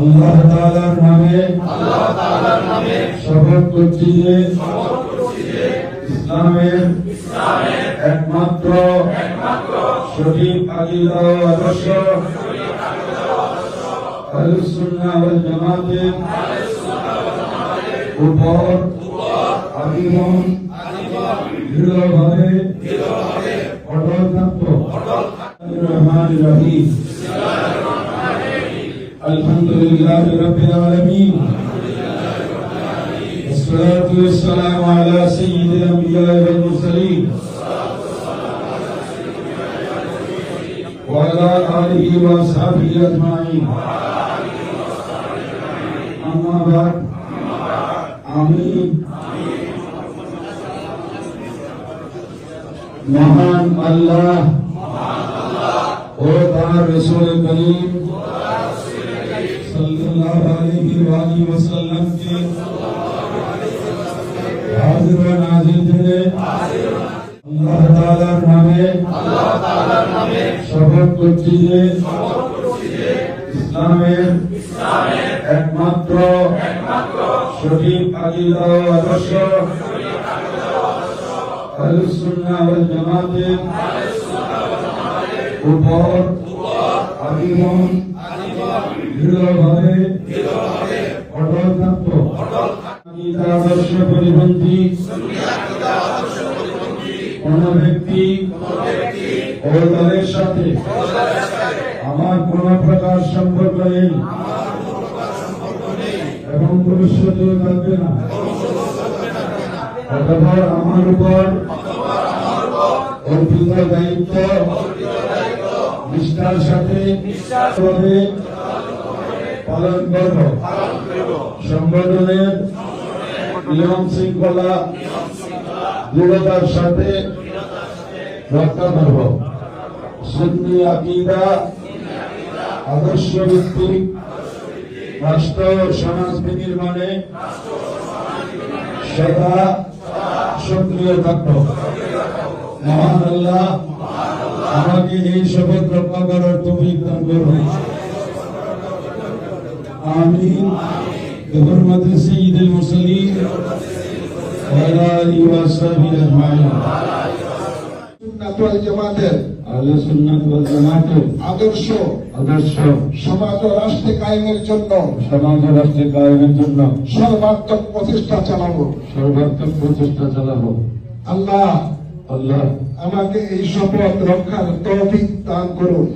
আল্লাহ তাআলার নামে শপথ করছি যে ইসলামের একমাত্র সঠিক আকীদা ও আদর্শ আহলুস সুন্নাহ ওয়াল জামাতের উপর আজীবন দৃঢ়ভাবে অটল থাকব। রহমানির রহিম। আলহামদুলিল্লাহি রাব্বিল আলামিন। والصلاة والسلام على سيد الأنبياء والمرسلين وعلى آله وأصحابه أجمعين أما بعد آمين। महान अल्लाह ও তার রাসূল করিম সাল্লাল্লাহু আলাইহি ওয়াসাল্লাম কে হাজির ও নাজির জেনে আল্লাহ তাআলার নামে শপথ করছি যে ইসলামের একমাত্র সঠিক আকীদা ও আদর্শ আহলুস সুন্নাহ ওয়াল জামাতের উপর আজীবন দৃঢ়ভাবে অটল থাকব। আকীদা আদর্শ পরিপন্থী কোন ব্যক্তি ও দলের সাথে আমার কোন প্রকার সম্পর্ক নেই এবং ভবিষ্যতেও থাকবে না। অতঃপর আমার উপর অর্পিত দায়িত্ব নিষ্ঠার সাথে পালন করব। সংগঠনের নিয়ম শৃঙ্খলা দৃঢ়তার সাথে রক্ষা করব। সুন্নি আকীদা আদর্শ ভিত্তিক রাষ্ট্র ও সমাজ বিনির্মাণে সদা সক্রিয় থাকব। মহান আল্লাহ আমাকে এই শপথ রক্ষা করার তৌফিক দান করুন। আমিন। বিহুরমাতি সাইয়্যিদুল মুরসালিন ওয়া আলা আলিহি ওয়া সাহবিহি আজমাইন। সুন্নাত ওয়াল জামাতের আহলুস সুন্নাত ওয়াল জামাতের আদর্শ সমাজ ও রাষ্ট্র কায়েমের জন্য সর্বাত্মক প্রচেষ্টা চালাবো। আল্লাহ আমাকে এই শপথ রক্ষার তৌফিক দান করুন।